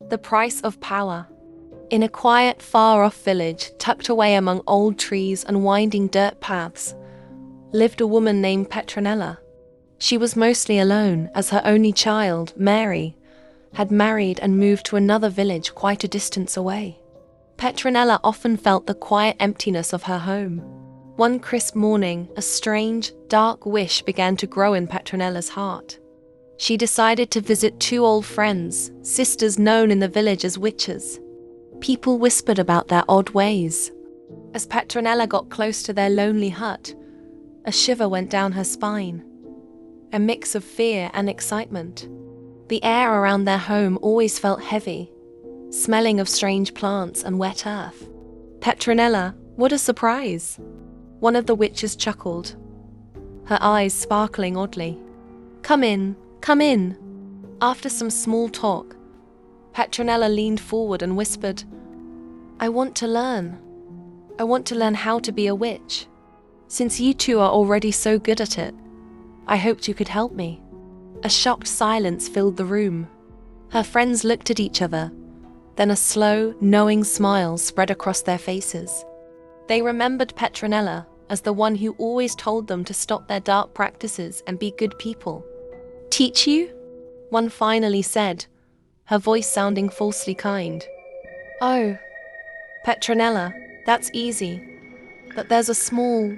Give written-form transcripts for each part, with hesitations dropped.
The price of power. In a quiet, far-off village, tucked away among old trees and winding dirt paths, lived a woman named Petronella. She was mostly alone, as her only child, Mary, had married and moved to another village quite a distance away. Petronella often felt the quiet emptiness of her home. One crisp morning, a strange, dark wish began to grow in Petronella's heart. She decided to visit two old friends, sisters known in the village as witches. People whispered about their odd ways. As Petronella got close to their lonely hut, a shiver went down her spine, a mix of fear and excitement. The air around their home always felt heavy, smelling of strange plants and wet earth. Petronella, what a surprise! One of the witches chuckled, her eyes sparkling oddly. Come in, come in. After some small talk, Petronella leaned forward and whispered, I want to learn. I want to learn how to be a witch. Since you two are already so good at it, I hoped you could help me. A shocked silence filled the room. Her friends looked at each other, then a slow, knowing smile spread across their faces. They remembered Petronella as the one who always told them to stop their dark practices and be good people. Teach you? One finally said, her voice sounding falsely kind. Oh, Petronella, that's easy. But there's a small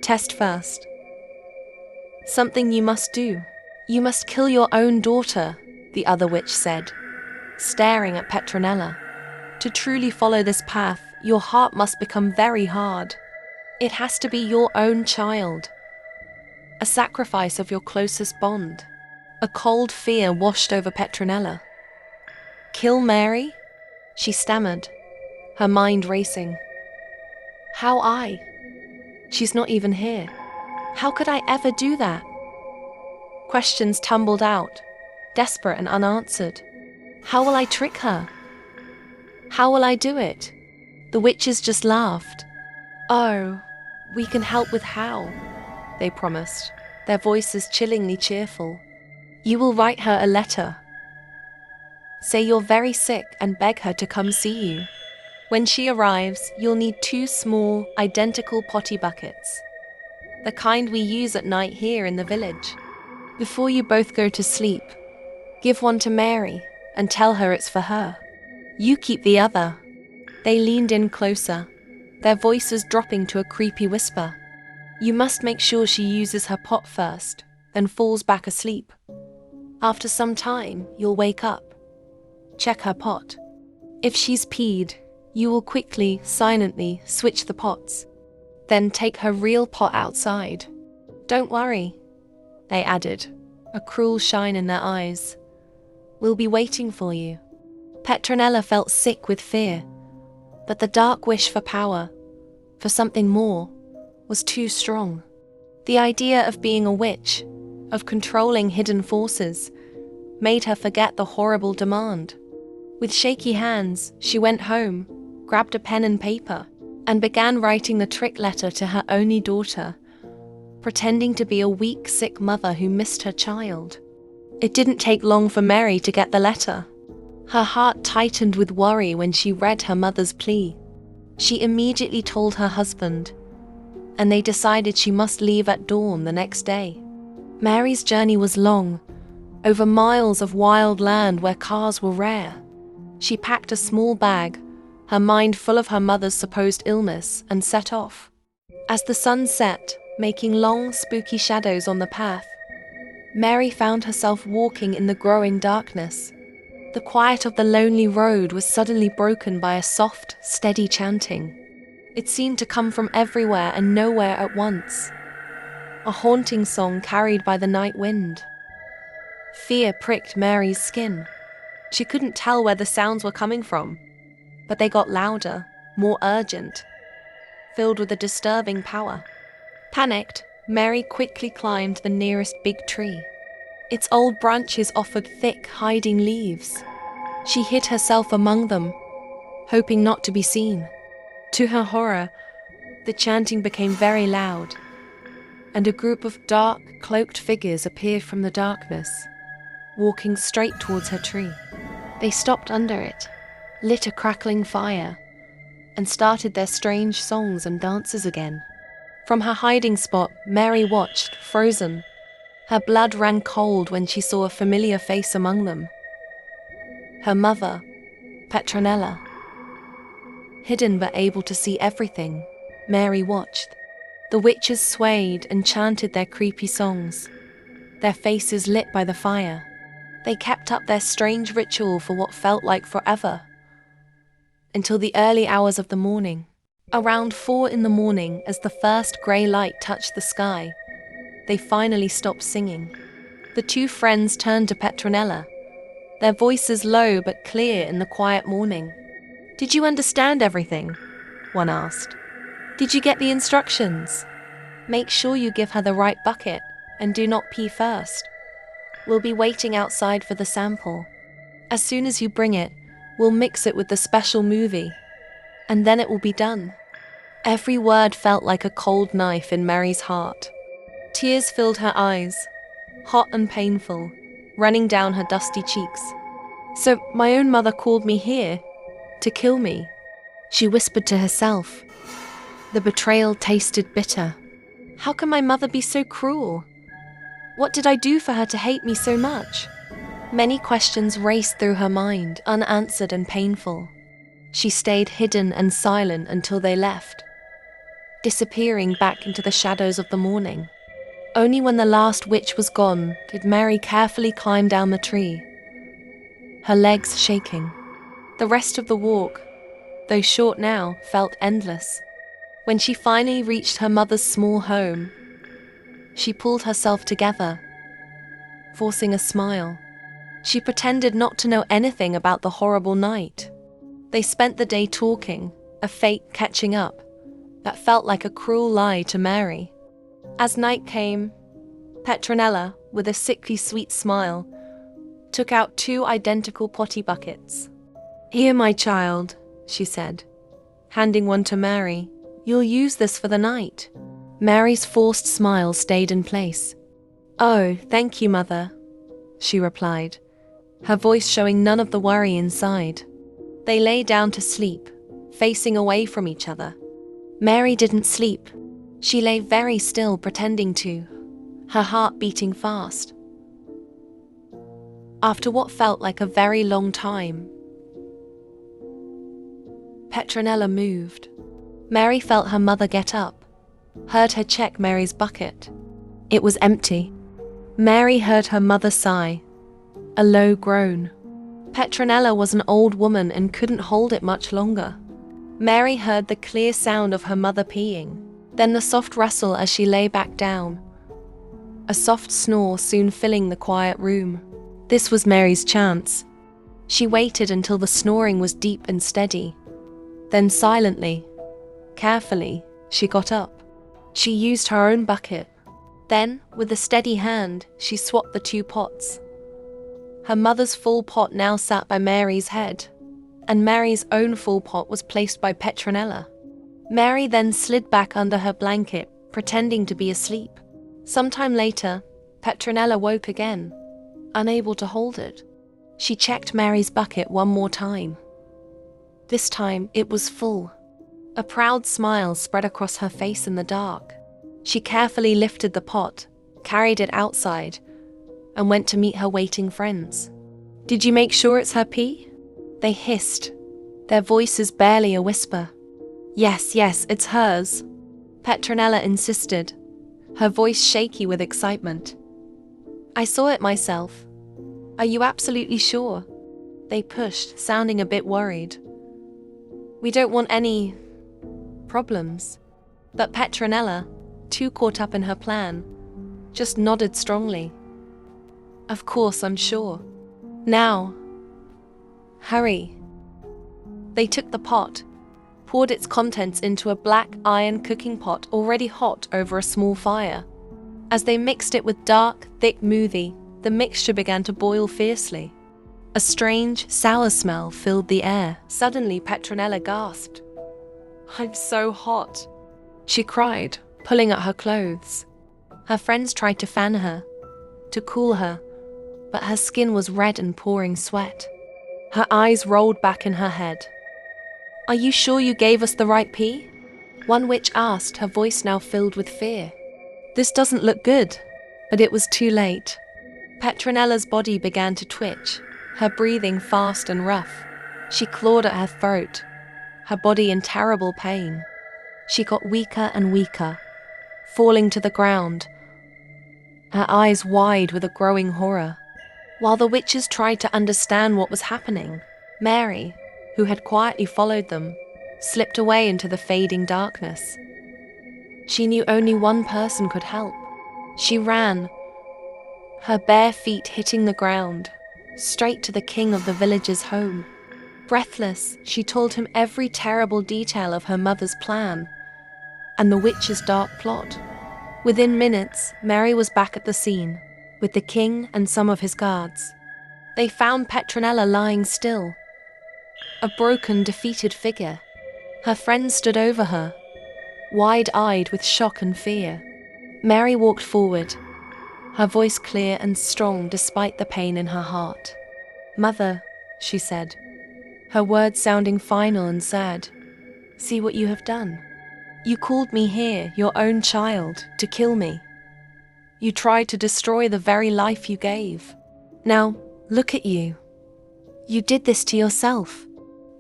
test first. Something you must do. You must kill your own daughter, the other witch said, staring at Petronella. To truly follow this path, your heart must become very hard. It has to be your own child. A sacrifice of your closest bond. A cold fear washed over Petronella. Kill Mary? She stammered, her mind racing. How I? She's not even here. How could I ever do that? Questions tumbled out, desperate and unanswered. How will I trick her? How will I do it? The witches just laughed. Oh, we can help with how, they promised, their voices chillingly cheerful. You will write her a letter. Say you're very sick and beg her to come see you. When she arrives, you'll need 2 small, identical potty buckets. The kind we use at night here in the village. Before you both go to sleep, give one to Mary and tell her it's for her. You keep the other. They leaned in closer, their voices dropping to a creepy whisper. You must make sure she uses her pot first, then falls back asleep. After some time, you'll wake up. Check her pot. If she's peed, you will quickly, silently switch the pots. Then take her real pot outside. Don't worry, they added, a cruel shine in their eyes. We'll be waiting for you. Petronella felt sick with fear, but the dark wish for power, for something more, was too strong. The idea of being a witch, of controlling hidden forces, made her forget the horrible demand. With shaky hands, she went home, grabbed a pen and paper, and began writing the trick letter to her only daughter, pretending to be a weak, sick mother who missed her child. It didn't take long for Mary to get the letter. Her heart tightened with worry when she read her mother's plea. She immediately told her husband, and they decided she must leave at dawn the next day. Mary's journey was long, over miles of wild land where cars were rare. She packed a small bag, her mind full of her mother's supposed illness, and set off. As the sun set, making long, spooky shadows on the path, Mary found herself walking in the growing darkness. The quiet of the lonely road was suddenly broken by a soft, steady chanting. It seemed to come from everywhere and nowhere at once. A haunting song carried by the night wind. Fear pricked Mary's skin. She couldn't tell where the sounds were coming from, but they got louder, more urgent, filled with a disturbing power. Panicked, Mary quickly climbed the nearest big tree. Its old branches offered thick, hiding leaves. She hid herself among them, hoping not to be seen. To her horror, the chanting became very loud, and a group of dark, cloaked figures appeared from the darkness, walking straight towards her tree. They stopped under it, lit a crackling fire, and started their strange songs and dances again. From her hiding spot, Mary watched, frozen. Her blood ran cold when she saw a familiar face among them. Her mother, Petronella. Hidden but able to see everything, Mary watched. The witches swayed and chanted their creepy songs, their faces lit by the fire. They kept up their strange ritual for what felt like forever, until the early hours of the morning. Around 4 a.m, as the first grey light touched the sky, they finally stopped singing. The two friends turned to Petronella, their voices low but clear in the quiet morning. "Did you understand everything?" one asked. "Did you get the instructions? Make sure you give her the right bucket and do not pee first. We'll be waiting outside for the sample. As soon as you bring it, we'll mix it with the special movie, and then it will be done." Every word felt like a cold knife in Mary's heart. Tears filled her eyes, hot and painful, running down her dusty cheeks. "So my own mother called me here to kill me," she whispered to herself. The betrayal tasted bitter. How can my mother be so cruel? What did I do for her to hate me so much? Many questions raced through her mind, unanswered and painful. She stayed hidden and silent until they left, disappearing back into the shadows of the morning. Only when the last witch was gone did Mary carefully climb down the tree, her legs shaking. The rest of the walk, though short now, felt endless. When she finally reached her mother's small home, she pulled herself together, forcing a smile. She pretended not to know anything about the horrible night. They spent the day talking, a fate catching up that felt like a cruel lie to Mary. As night came, Petronella, with a sickly sweet smile, took out 2 identical potty buckets. "Here, my child," she said, handing one to Mary. "You'll use this for the night." Mary's forced smile stayed in place. "Oh, thank you, Mother," she replied, her voice showing none of the worry inside. They lay down to sleep, facing away from each other. Mary didn't sleep. She lay very still, pretending to, her heart beating fast. After what felt like a very long time, Petronella moved. Mary felt her mother get up, heard her check Mary's bucket. It was empty. Mary heard her mother sigh, a low groan. Petronella was an old woman and couldn't hold it much longer. Mary heard the clear sound of her mother peeing, then the soft rustle as she lay back down, a soft snore soon filling the quiet room. This was Mary's chance. She waited until the snoring was deep and steady. Then silently, carefully, she got up. She used her own bucket. Then, with a steady hand, she swapped the 2 pots. Her mother's full pot now sat by Mary's head, and Mary's own full pot was placed by Petronella. Mary then slid back under her blanket, pretending to be asleep. Sometime later, Petronella woke again, unable to hold it. She checked Mary's bucket one more time. This time, it was full. A proud smile spread across her face in the dark. She carefully lifted the pot, carried it outside, and went to meet her waiting friends. "Did you make sure it's her pee?" They hissed, their voices barely a whisper. Yes, it's hers," Petronella insisted, her voice shaky with excitement. "I saw it myself. Are you absolutely sure?" They pushed, sounding a bit worried. "We don't want any problems." But Petronella, too caught up in her plan, just nodded strongly. "Of course, I'm sure. Now, hurry." They took the pot, poured its contents into a black iron cooking pot already hot over a small fire. As they mixed it with dark, thick movie, the mixture began to boil fiercely. A strange, sour smell filled the air. Suddenly, Petronella gasped. "I'm so hot," she cried, pulling at her clothes. Her friends tried to fan her, to cool her, but her skin was red and pouring sweat. Her eyes rolled back in her head. "Are you sure you gave us the right pea?" one witch asked, her voice now filled with fear. "This doesn't look good." But it was too late. Petronella's body began to twitch, her breathing fast and rough. She clawed at her throat, her body in terrible pain. She got weaker and weaker, falling to the ground, her eyes wide with a growing horror. While the witches tried to understand what was happening, Mary, who had quietly followed them, slipped away into the fading darkness. She knew only one person could help. She ran, her bare feet hitting the ground, straight to the king of the village's home. Breathless, she told him every terrible detail of her mother's plan and the witch's dark plot. Within minutes, Mary was back at the scene, with the king and some of his guards. They found Petronella lying still, a broken, defeated figure. Her friends stood over her, wide-eyed with shock and fear. Mary walked forward, her voice clear and strong despite the pain in her heart. "Mother," she said, her words sounding final and sad, "see what you have done. You called me here, your own child, to kill me. You tried to destroy the very life you gave. Now, look at you. You did this to yourself."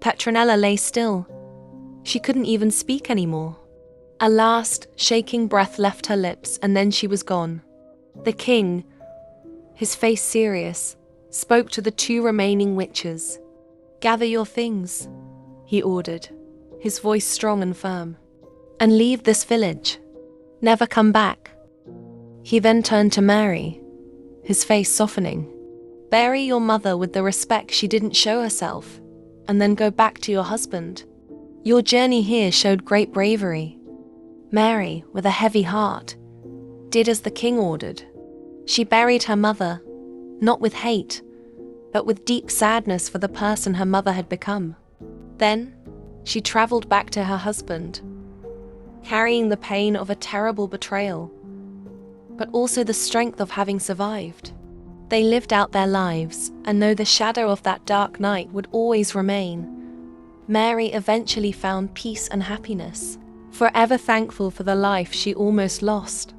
Petronella lay still. She couldn't even speak anymore. A last, shaking breath left her lips, and then she was gone. The king, his face serious, spoke to the two remaining witches. "Gather your things," he ordered, his voice strong and firm, "and leave this village. Never come back." He then turned to Mary, his face softening. "Bury your mother with the respect she didn't show herself, and then go back to your husband. Your journey here showed great bravery." Mary, with a heavy heart, did as the king ordered. She buried her mother, not with hate, but with deep sadness for the person her mother had become. Then, she traveled back to her husband, carrying the pain of a terrible betrayal, but also the strength of having survived. They lived out their lives, and though the shadow of that dark night would always remain, Mary eventually found peace and happiness, forever thankful for the life she almost lost.